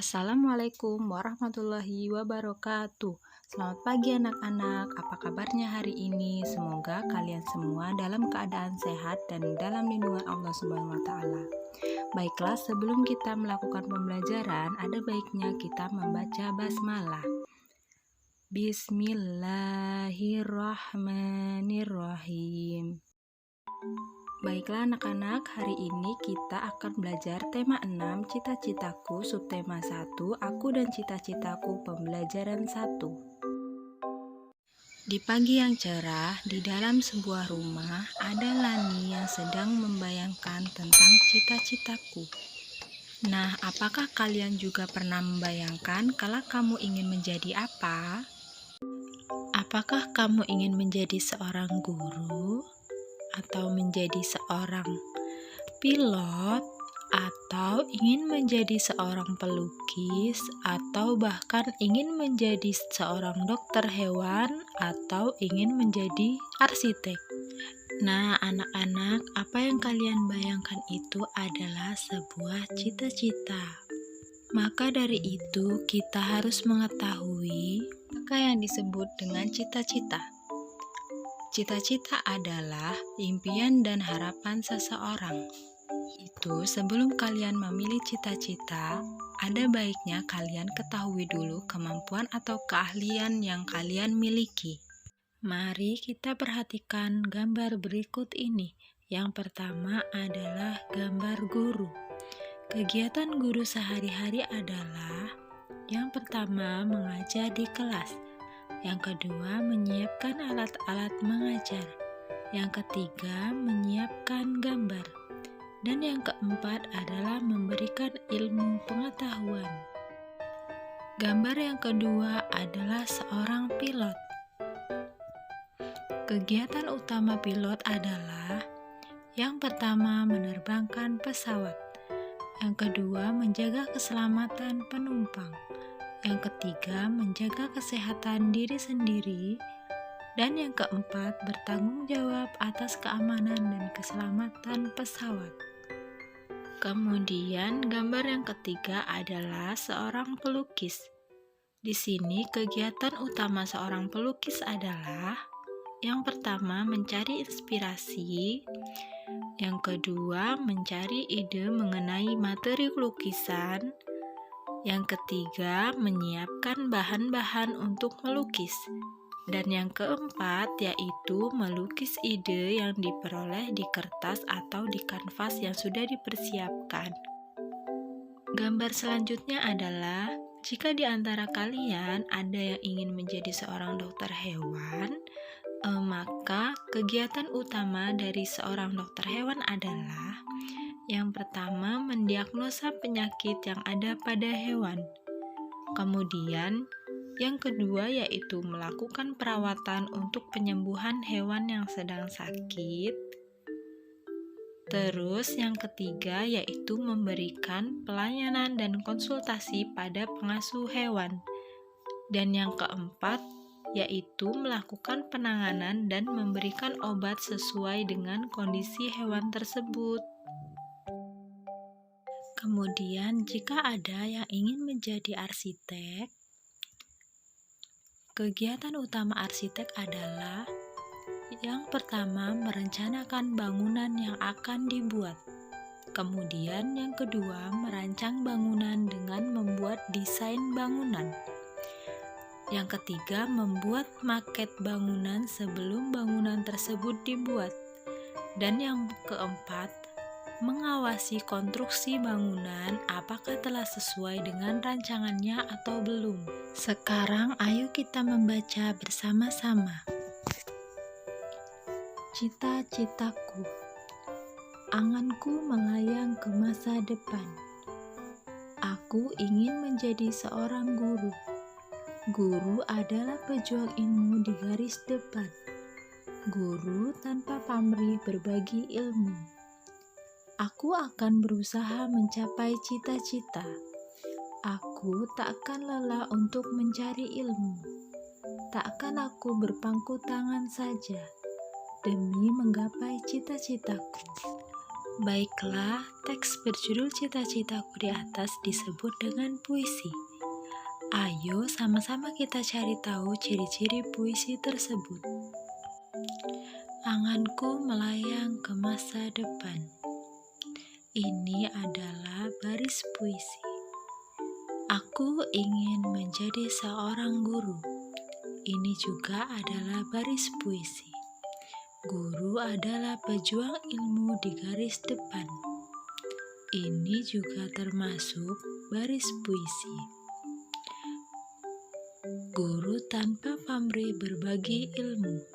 Assalamualaikum warahmatullahi wabarakatuh. Selamat pagi anak-anak, apa kabarnya hari ini? Semoga kalian semua dalam keadaan sehat dan dalam lindungan Allah Subhanahu wa taala. Baiklah, sebelum kita melakukan pembelajaran, ada baiknya kita membaca basmalah. Bismillahirrahmanirrahim. Baiklah anak-anak, hari ini kita akan belajar tema 6, cita-citaku, subtema 1, aku dan cita-citaku, pembelajaran 1. Di pagi yang cerah, di dalam sebuah rumah, ada Lani yang sedang membayangkan tentang cita-citaku. Nah, apakah kalian juga pernah membayangkan kalau kamu ingin menjadi apa? Apakah kamu ingin menjadi seorang guru? Atau menjadi seorang pilot, atau ingin menjadi seorang pelukis, atau bahkan ingin menjadi seorang dokter hewan, atau ingin menjadi arsitek. Nah, anak-anak, apa yang kalian bayangkan itu adalah sebuah cita-cita. Maka dari itu, kita harus mengetahui apa yang disebut dengan cita-cita. Cita-cita adalah impian dan harapan seseorang. Itu sebelum kalian memilih cita-cita, ada baiknya kalian ketahui dulu kemampuan atau keahlian yang kalian miliki. Mari kita perhatikan gambar berikut ini. Yang pertama adalah gambar guru. Kegiatan guru sehari-hari adalah yang pertama mengajar di kelas. Yang kedua, menyiapkan alat-alat mengajar. Yang ketiga, menyiapkan gambar. Dan yang keempat adalah memberikan ilmu pengetahuan. Gambar yang kedua adalah seorang pilot. Kegiatan utama pilot adalah yang pertama, menerbangkan pesawat. Yang kedua, menjaga keselamatan penumpang. Yang ketiga, menjaga kesehatan diri sendiri. Dan yang keempat, bertanggung jawab atas keamanan dan keselamatan pesawat. Kemudian, gambar yang ketiga adalah seorang pelukis. Di sini, kegiatan utama seorang pelukis adalah yang pertama, mencari inspirasi. Yang kedua, mencari ide mengenai materi lukisan. Yang ketiga, menyiapkan bahan-bahan untuk melukis. Dan yang keempat, yaitu melukis ide yang diperoleh di kertas atau di kanvas yang sudah dipersiapkan. Gambar selanjutnya adalah, jika di antara kalian ada yang ingin menjadi seorang dokter hewan, maka kegiatan utama dari seorang dokter hewan adalah yang pertama, mendiagnosa penyakit yang ada pada hewan. Kemudian, yang kedua yaitu melakukan perawatan untuk penyembuhan hewan yang sedang sakit. Terus, yang ketiga yaitu memberikan pelayanan dan konsultasi pada pengasuh hewan. Dan yang keempat yaitu melakukan penanganan dan memberikan obat sesuai dengan kondisi hewan tersebut. Kemudian, jika ada yang ingin menjadi arsitek, kegiatan utama arsitek adalah yang pertama, merencanakan bangunan yang akan dibuat. Kemudian, yang kedua, merancang bangunan dengan membuat desain bangunan. Yang ketiga, membuat maket bangunan sebelum bangunan tersebut dibuat. Dan yang keempat, mengawasi konstruksi bangunan apakah telah sesuai dengan rancangannya atau belum. Sekarang ayo kita membaca bersama-sama. Cita-citaku. Anganku melayang ke masa depan. Aku ingin menjadi seorang guru. Guru adalah pejuang ilmu di garis depan. Guru tanpa pamrih berbagi ilmu. Aku akan berusaha mencapai cita-cita. Aku tak akan lelah untuk mencari ilmu. Tak akan aku berpangku tangan saja demi menggapai cita-citaku. Baiklah, teks berjudul Cita-Citaku di atas disebut dengan puisi. Ayo sama-sama kita cari tahu ciri-ciri puisi tersebut. Anganku melayang ke masa depan. Ini adalah baris puisi. Aku ingin menjadi seorang guru. Ini juga adalah baris puisi. Guru adalah pejuang ilmu di garis depan. Ini juga termasuk baris puisi. Guru tanpa pamrih berbagi ilmu.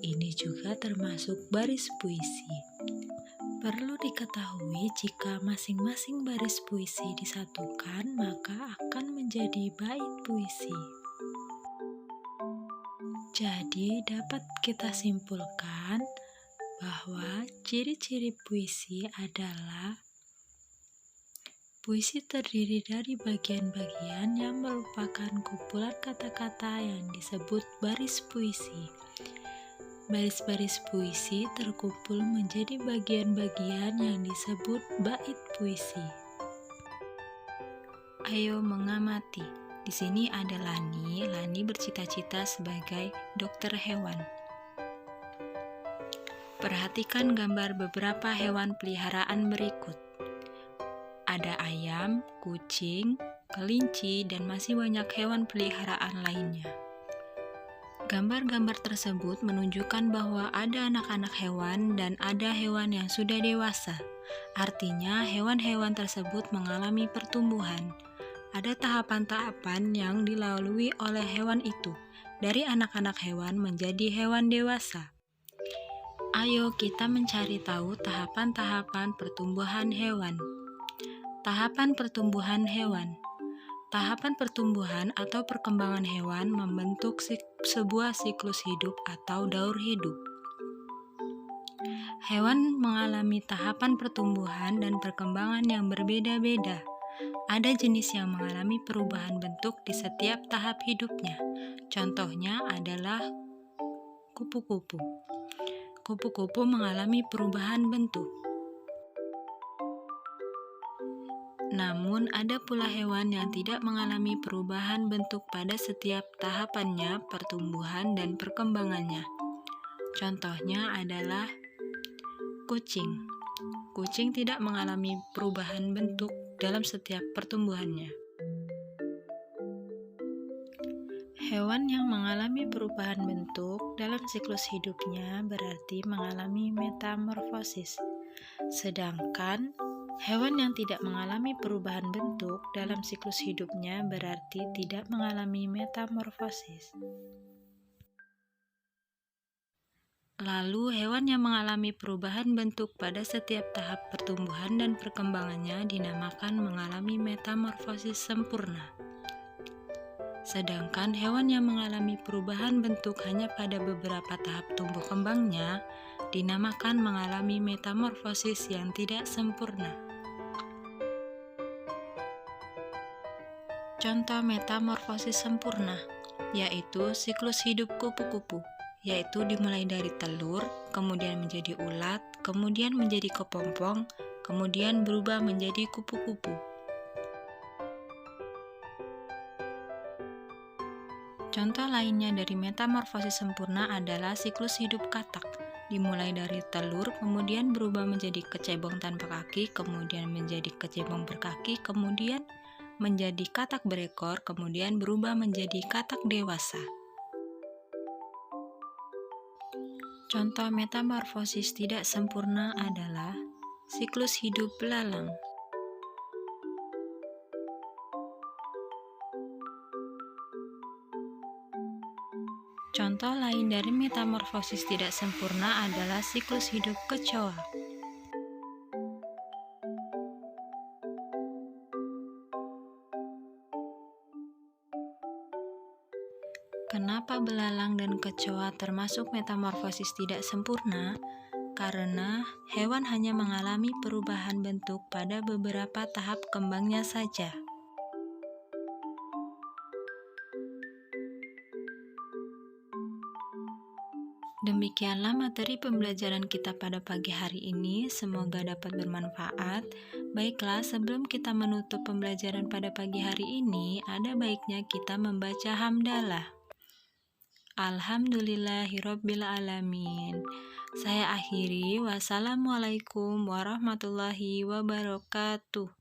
Ini juga termasuk baris puisi. Perlu diketahui jika masing-masing baris puisi disatukan, maka akan menjadi bait puisi. Jadi dapat kita simpulkan bahwa ciri-ciri puisi adalah puisi terdiri dari bagian-bagian yang merupakan kumpulan kata-kata yang disebut baris puisi. Baris-baris puisi terkumpul menjadi bagian-bagian yang disebut bait puisi. Ayo mengamati. Di sini ada Lani. Lani bercita-cita sebagai dokter hewan. Perhatikan gambar beberapa hewan peliharaan berikut. Ada ayam, kucing, kelinci, dan masih banyak hewan peliharaan lainnya. Gambar-gambar tersebut menunjukkan bahwa ada anak-anak hewan dan ada hewan yang sudah dewasa. Artinya, hewan-hewan tersebut mengalami pertumbuhan. Ada tahapan-tahapan yang dilalui oleh hewan itu, dari anak-anak hewan menjadi hewan dewasa. Ayo kita mencari tahu tahapan-tahapan pertumbuhan hewan. Tahapan pertumbuhan hewan. Tahapan pertumbuhan atau perkembangan hewan membentuk sebuah siklus hidup atau daur hidup. Hewan mengalami tahapan pertumbuhan dan perkembangan yang berbeda-beda. Ada jenis yang mengalami perubahan bentuk di setiap tahap hidupnya. Contohnya adalah kupu-kupu. Kupu-kupu mengalami perubahan bentuk. Namun, ada pula hewan yang tidak mengalami perubahan bentuk pada setiap tahapannya, pertumbuhan dan perkembangannya. Contohnya adalah kucing. Kucing tidak mengalami perubahan bentuk dalam setiap pertumbuhannya. Hewan yang mengalami perubahan bentuk dalam siklus hidupnya berarti mengalami metamorfosis. Sedangkan hewan yang tidak mengalami perubahan bentuk dalam siklus hidupnya berarti tidak mengalami metamorfosis. Lalu, hewan yang mengalami perubahan bentuk pada setiap tahap pertumbuhan dan perkembangannya dinamakan mengalami metamorfosis sempurna. Sedangkan hewan yang mengalami perubahan bentuk hanya pada beberapa tahap tumbuh kembangnya dinamakan mengalami metamorfosis yang tidak sempurna. Contoh metamorfosis sempurna yaitu siklus hidup kupu-kupu, yaitu dimulai dari telur, kemudian menjadi ulat, kemudian menjadi kepompong, kemudian berubah menjadi kupu-kupu. Contoh lainnya dari metamorfosis sempurna adalah siklus hidup katak, dimulai dari telur, kemudian berubah menjadi kecebong tanpa kaki, kemudian menjadi kecebong berkaki, kemudian menjadi katak berekor, kemudian berubah menjadi katak dewasa. Contoh metamorfosis tidak sempurna adalah siklus hidup belalang. Contoh lain dari metamorfosis tidak sempurna adalah siklus hidup kecoa. Kenapa belalang dan kecoa termasuk metamorfosis tidak sempurna? Karena hewan hanya mengalami perubahan bentuk pada beberapa tahap kembangnya saja. Demikianlah materi pembelajaran kita pada pagi hari ini, semoga dapat bermanfaat. Baiklah, sebelum kita menutup pembelajaran pada pagi hari ini, ada baiknya kita membaca hamdalah. Alhamdulillahirabbil alamin. Saya akhiri, wassalamualaikum warahmatullahi wabarakatuh.